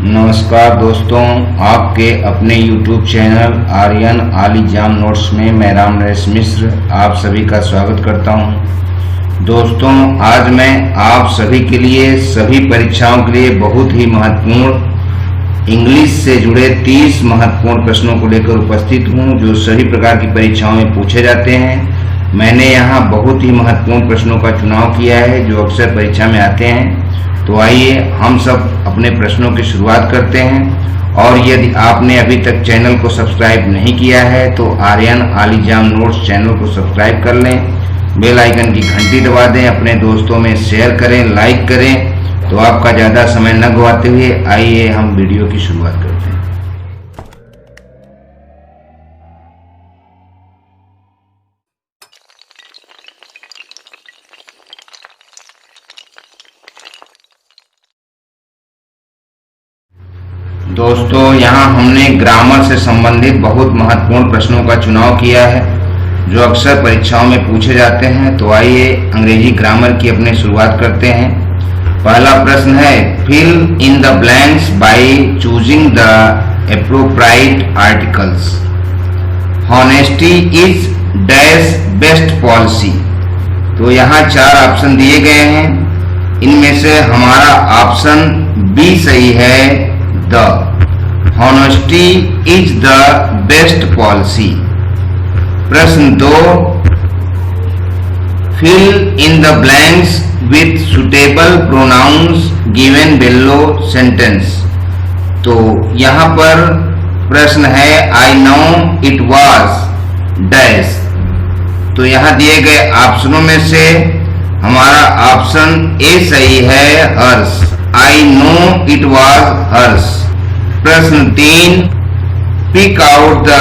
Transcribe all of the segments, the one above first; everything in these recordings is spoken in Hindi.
नमस्कार दोस्तों, आपके अपने YouTube चैनल आर्यन आलीजाम नोट्स में मैं राम नरेश मिश्र आप सभी का स्वागत करता हूं। दोस्तों, आज मैं आप सभी के लिए सभी परीक्षाओं के लिए बहुत ही महत्वपूर्ण इंग्लिश से जुड़े 30 महत्वपूर्ण प्रश्नों को लेकर उपस्थित हूं, जो सभी प्रकार की परीक्षाओं में पूछे जाते हैं। मैंने यहाँ बहुत ही महत्वपूर्ण प्रश्नों का चुनाव किया है जो अक्सर परीक्षा में आते हैं। तो आइए हम सब अपने प्रश्नों की शुरुआत करते हैं। और यदि आपने अभी तक चैनल को सब्सक्राइब नहीं किया है तो आर्यन आलीजाम नोट्स चैनल को सब्सक्राइब कर लें, बेल आइकन की घंटी दबा दें, अपने दोस्तों में शेयर करें, लाइक करें। तो आपका ज़्यादा समय न गवाते हुए आइए हम वीडियो की शुरुआत करते हैं। दोस्तों, यहाँ हमने ग्रामर से संबंधित बहुत महत्वपूर्ण प्रश्नों का चुनाव किया है जो अक्सर परीक्षाओं में पूछे जाते हैं। तो आइए अंग्रेजी ग्रामर की अपने शुरुआत करते हैं। पहला प्रश्न है, fill in the blanks by choosing the appropriate articles. Honesty is dash best policy. तो यहाँ 4 ऑप्शन दिए गए हैं, इनमें से हमारा ऑप्शन बी सही है। The honesty is the best policy। प्रश्न 2, fill in the blanks with suitable pronouns given below sentence। तो यहाँ पर प्रश्न है, I know it was dash। तो यहाँ दिए गए ऑप्शनों में से हमारा ऑप्शन ए सही है, hers। I know it was hers। प्रश्न 3, pick out the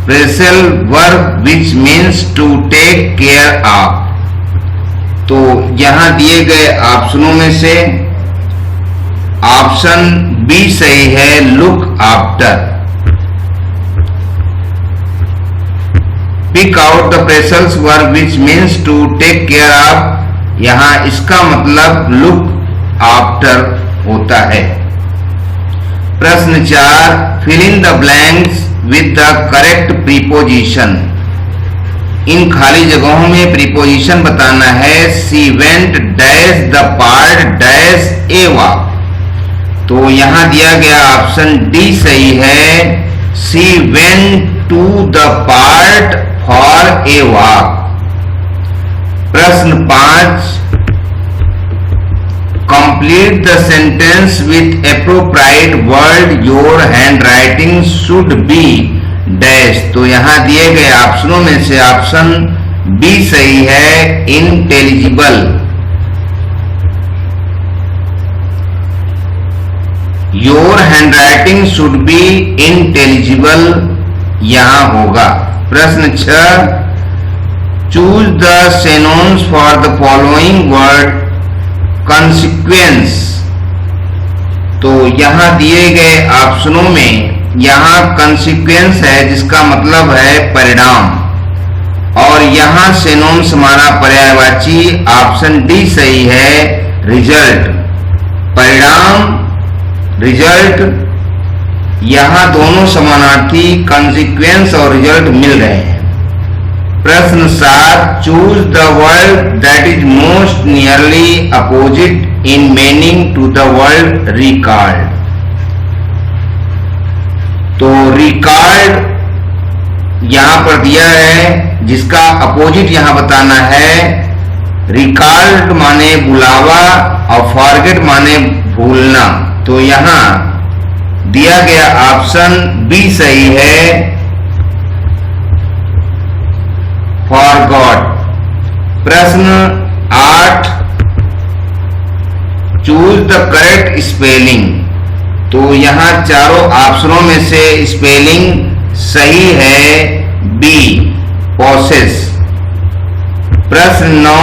phrasal verb which means to take care of। तो यहाँ दिए गए ऑप्शनों में से ऑप्शन बी सही है, look after। pick out the phrasal verb which means to take care of, यहाँ इसका मतलब look आफ्टर होता है। प्रश्न 4, fill in the blanks with the correct preposition। इन खाली जगहों में प्रीपोजिशन बताना है। she went dash the part dash a walk। तो यहाँ दिया गया ऑप्शन डी सही है, she went to the part for a walk। प्रश्न 5, complete the sentence with appropriate word your handwriting should be dash। तो यहाँ दिए गए ऑप्शनों में से ऑप्शन बी सही है, intelligible। your handwriting should be intelligible यहाँ होगा। प्रश्न 6, choose the synonyms for the following word consequence। तो यहाँ दिए गए ऑप्शनों में यहाँ consequence है जिसका मतलब है परिणाम, और यहाँ सिनोनिम्स हमारा पर्यायवाची ऑप्शन डी सही है, रिजल्ट। परिणाम, रिजल्ट, यहाँ दोनों समानार्थी consequence और रिजल्ट मिल रहे हैं। प्रश्न 7, choose the word that is most nearly opposite in meaning to the word record. तो रिकॉर्ड यहाँ पर दिया है, जिसका अपोजिट यहाँ बताना है। रिकॉर्ड माने बुलावा और फॉरगेट माने भूलना। तो यहाँ दिया गया ऑप्शन बी सही है, फॉरगॉट। प्रश्न 8, चूज द करेक्ट स्पेलिंग। तो यहाँ चारों ऑप्शनों में से स्पेलिंग सही है बी, पोसेस। प्रश्न 9,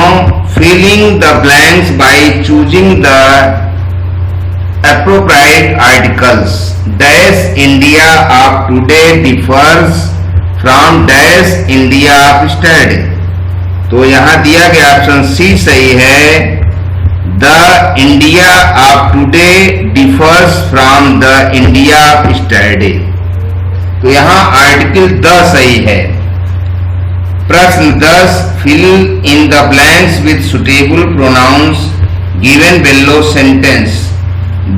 filling the blanks by choosing the appropriate articles। dash India of today differs from dash India of yesterday। तो यहाँ दिया गया ऑप्शन सी सही है, the India of today differs from the India study. तो यहाँ आर्टिकल द सही है। प्रश्न 10, fill in the blanks with suitable pronouns given below sentence.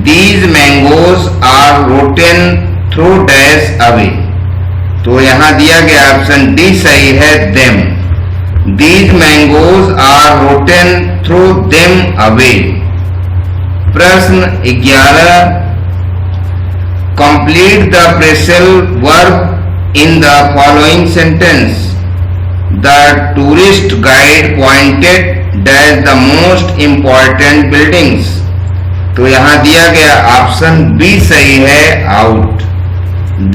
These mangoes are rotten throw dash away. तो यहाँ दिया गया ऑप्शन डी सही है, them. These mangoes are rotten throw them away. प्रश्न 11, complete the phrasal verb in the following sentence. The tourist guide pointed dash the most important buildings. तो यहाँ दिया गया ऑप्शन बी सही है, out.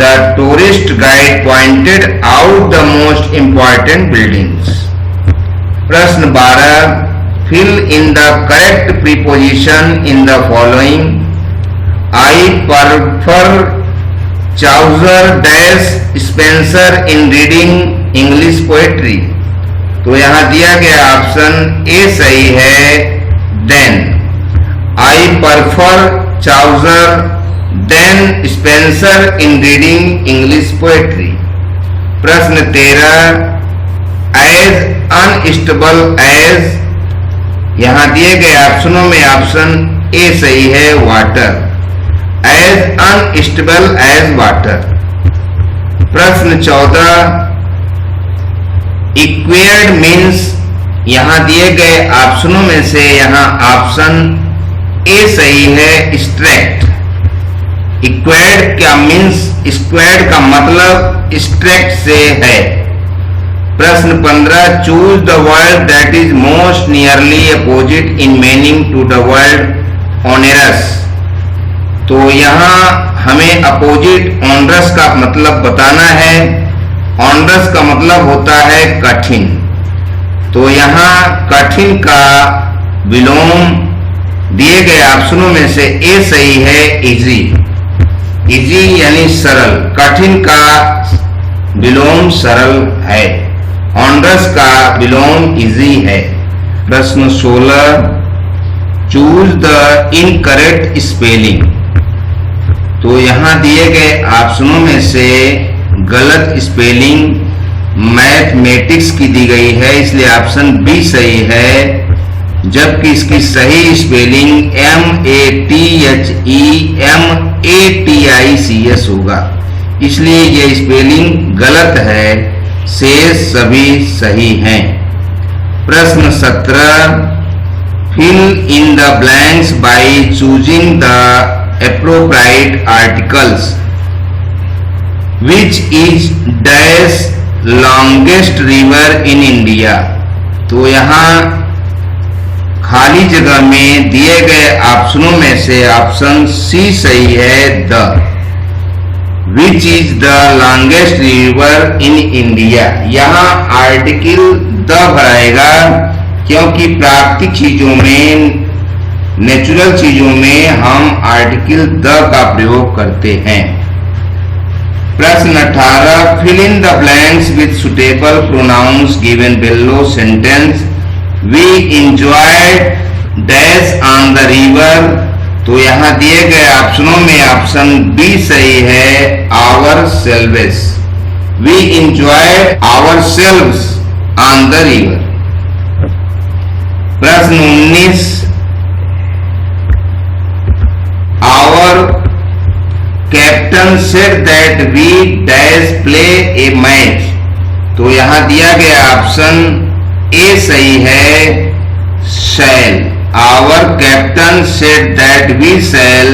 The tourist guide pointed out the most important buildings. प्रश्न 12, fill in the correct preposition in the following. I prefer Chaucer dash Spencer in reading English poetry. तो यहाँ दिया गया ऑप्शन ए सही है, then. I prefer Chaucer than Spencer in reading English poetry. प्रश्न 13, as unstable as। यहाँ दिए गए ऑप्शनों में ऑप्शन ए सही है, water. As unstable as water. प्रश्न 14, इक्वेयर्ड मीन्स। यहाँ दिए गए ऑप्शनों में से यहाँ ऑप्शन ए सही है, स्ट्रैक्ट। इक्वेयर्ड क्या मीन्स? स्क्वेयर्ड का मतलब स्ट्रैक्ट से है। प्रश्न 15, choose the word that is most nearly opposite in meaning to the word onerous. तो यहाँ हमें अपोजिट ऑनरस का मतलब बताना है। ऑनरस का मतलब होता है कठिन। तो यहाँ कठिन का विलोम दिए गए ऑप्शनों में से ए सही है, इजी। इजी यानी सरल, कठिन का विलोम सरल है, ऑनरस का विलोम इजी है। प्रश्न 16, चूज द इनकरेक्ट स्पेलिंग। तो यहाँ दिए गए ऑप्शनों में से गलत स्पेलिंग मैथमेटिक्स की दी गई है, इसलिए ऑप्शन बी सही है, जबकि इसकी सही स्पेलिंग MEATHEMATICS होगा, इसलिए ये स्पेलिंग गलत है, शेष सभी सही हैं। प्रश्न 17, fill in the blanks by choosing the appropriate articles. Which is dash longest river in India. तो यहाँ खाली जगह में दिए गए ऑप्शनों में से ऑप्शन सी सही है, the. Which is the longest river in India. यहाँ आर्टिकल द भराएगा, क्योंकि प्राकृतिक चीजों में, नेचुरल चीजों में हम आर्टिकल द का प्रयोग करते हैं। प्रश्न 18, fill in the blanks with suitable pronouns given below sentence. We enjoyed dash on the river. तो यहाँ दिए गए ऑप्शनों में ऑप्शन बी सही है, ourselves. We enjoyed ourselves on the river. प्रश्न 19, our captain said that we dash play a match. तो यहाँ दिया गया ऑप्शन ए सही है, shall. Our captain said that we shall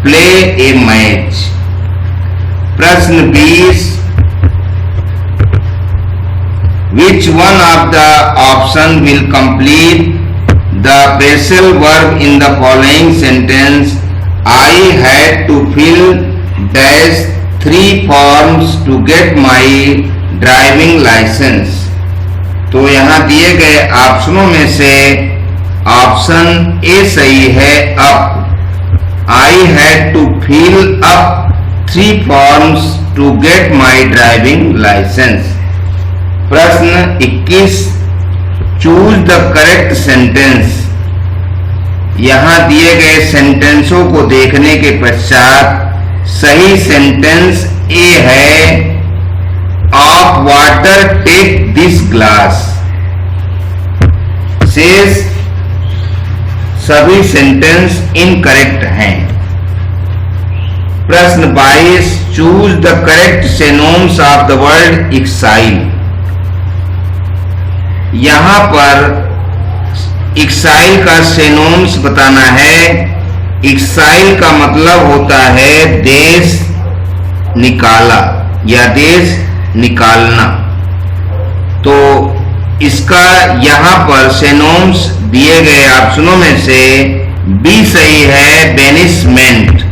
play a match. प्रश्न 20, which one of the option will complete the phrasal verb in the following sentence. I had to fill dash 3 forms to get my driving license। तो यहाँ दिए गए ऑप्शनों में से ऑप्शन ए सही है, up. I had to fill up 3 forms to get my driving license। प्रश्न 21, choose the correct sentence। यहाँ दिए गए सेंटेंसों को देखने के पश्चात सही सेंटेंस ए है, of water take this glass. शेष सभी सेंटेंस इनकरेक्ट हैं। प्रश्न 22, choose the correct synonyms of the word exile. यहां पर एक्साइल का सिनोनिम्स बताना है। एक्साइल का मतलब होता है देश निकाला या देश निकालना। तो इसका यहां पर सिनोनिम्स दिए गए ऑप्शनों में से बी सही है, बेनिशमेंट।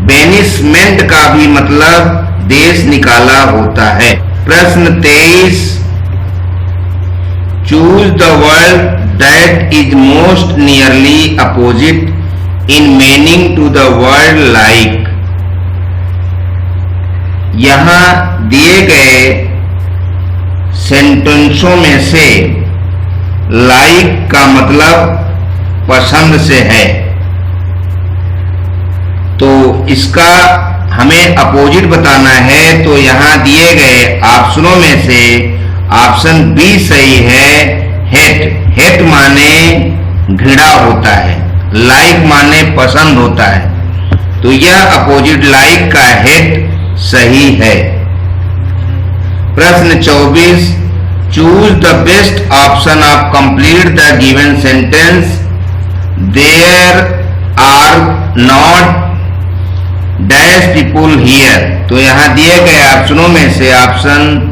बेनिशमेंट का भी मतलब देश निकाला होता है। प्रश्न 23, choose the word that is most nearly opposite in meaning to the word like. यहां दिए गए सेंटेंसों में से लाइक का मतलब पसंद से है, तो इसका हमें अपोजिट बताना है। तो यहां दिए गए ऑप्शनों में से ऑप्शन बी सही है, हेट। हेट माने घृणा होता है, लाइक माने पसंद होता है, तो यह अपोजिट लाइक का हेट सही है। प्रश्न 24, choose the best option of complete the given sentence. There are not dash people here. तो यहां दिए गए ऑप्शनों में से ऑप्शन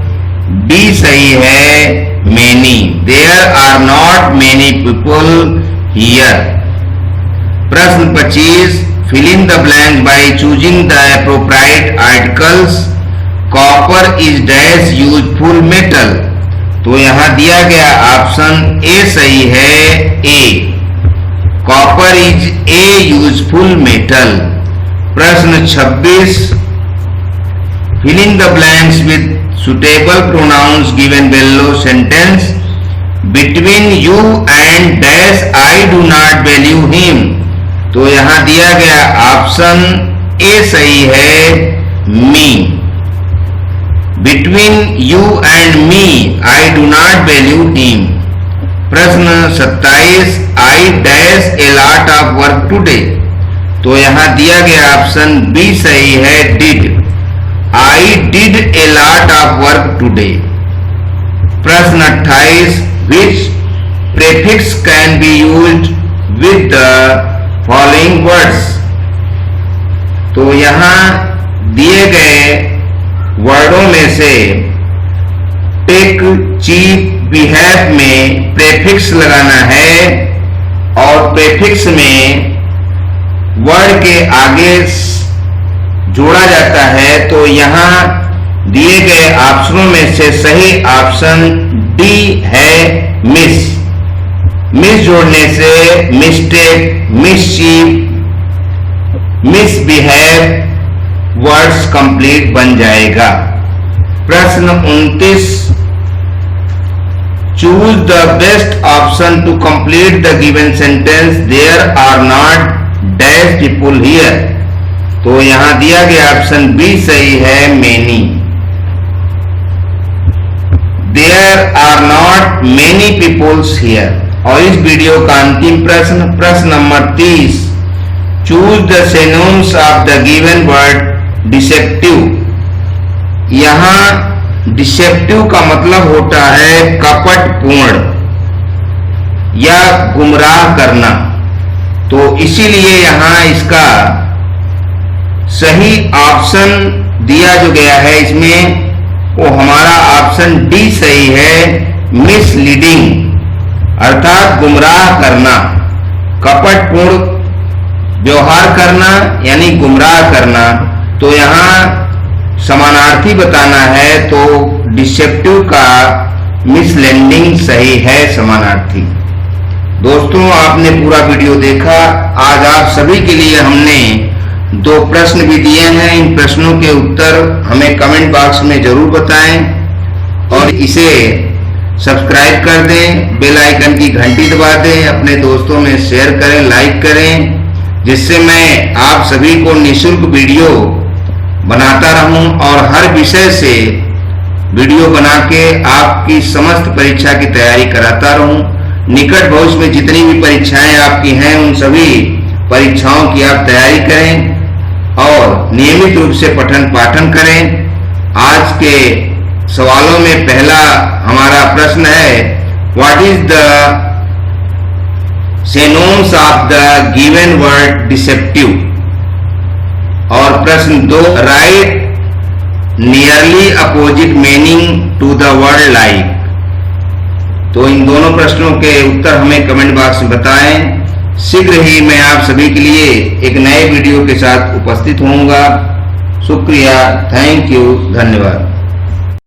बी सही है, many. There are not many people here. प्रश्न 25, fill in the blanks by choosing the appropriate articles. Copper is dash useful metal. तो यहां दिया गया ऑप्शन ए सही है, a. Copper is a useful metal. प्रश्न 26, fill in the blanks with suitable pronouns given below sentence. Between you and dash I do not value him. तो यहां दिया गया ऑप्शन ए सही है, me. Between you and me I do not value him. प्रश्न 27, I dash a lot of work today. तो यहां दिया गया ऑप्शन बी सही है, did. I did a lot of work today. प्रश्न 28, which prefix can be used with the following words. तो यहां दिए गए वर्डों में से टेक, चीफ, बिहेव में प्रीफिक्स लगाना है और प्रीफिक्स में वर्ड के आगे जोड़ा जाता है। तो यहां दिए गए ऑप्शनों में से सही ऑप्शन डी है, मिस। मिस जोड़ने से mistake, mischief, misbehave words complete बन जाएगा। प्रश्न 29, choose the best option to complete the given sentence. There are not dash people here. तो यहां दिया गया ऑप्शन बी सही है, many. There are not many peoples here. और इस वीडियो का अंतिम प्रश्न, प्रश्न number 30, choose the synonyms of the given word deceptive. यहां डिसेप्टिव का मतलब होता है कपटपूर्ण या गुमराह करना। तो इसीलिए यहां इसका सही ऑप्शन दिया जो गया है इसमें वो हमारा ऑप्शन डी सही है, मिसलीडिंग, अर्थात गुमराह करना। कपटपूर्ण व्यवहार करना यानी गुमराह करना। तो यहां समानार्थी बताना है तो डिसेप्टिव का मिसलीडिंग सही है, समानार्थी। दोस्तों, आपने पूरा वीडियो देखा। आज आप सभी के लिए हमने 2 प्रश्न भी दिए हैं। इन प्रश्नों के उत्तर हमें कमेंट बॉक्स में जरूर बताएं और इसे सब्सक्राइब कर दें, बेल आइकन की घंटी दबा दें, अपने दोस्तों में शेयर करें, लाइक करें, जिससे मैं आप सभी को निःशुल्क वीडियो बनाता रहूं और हर विषय से वीडियो बना के आपकी समस्त परीक्षा की तैयारी कराता रहूं। निकट भविष्य में जितनी भी परीक्षाएं आपकी हैं उन सभी परीक्षाओं की आप तैयारी करें और नियमित रूप से पठन पाठन करें। आज के सवालों में पहला हमारा प्रश्न है, what is the synonyms of the given word deceptive. और प्रश्न 2, write nearly opposite meaning to the word like. तो इन दोनों प्रश्नों के उत्तर हमें कमेंट बॉक्स में बताएं। शीघ्र ही मैं आप सभी के लिए एक नए वीडियो के साथ उपस्थित होऊंगा। शुक्रिया, थैंक यू, धन्यवाद।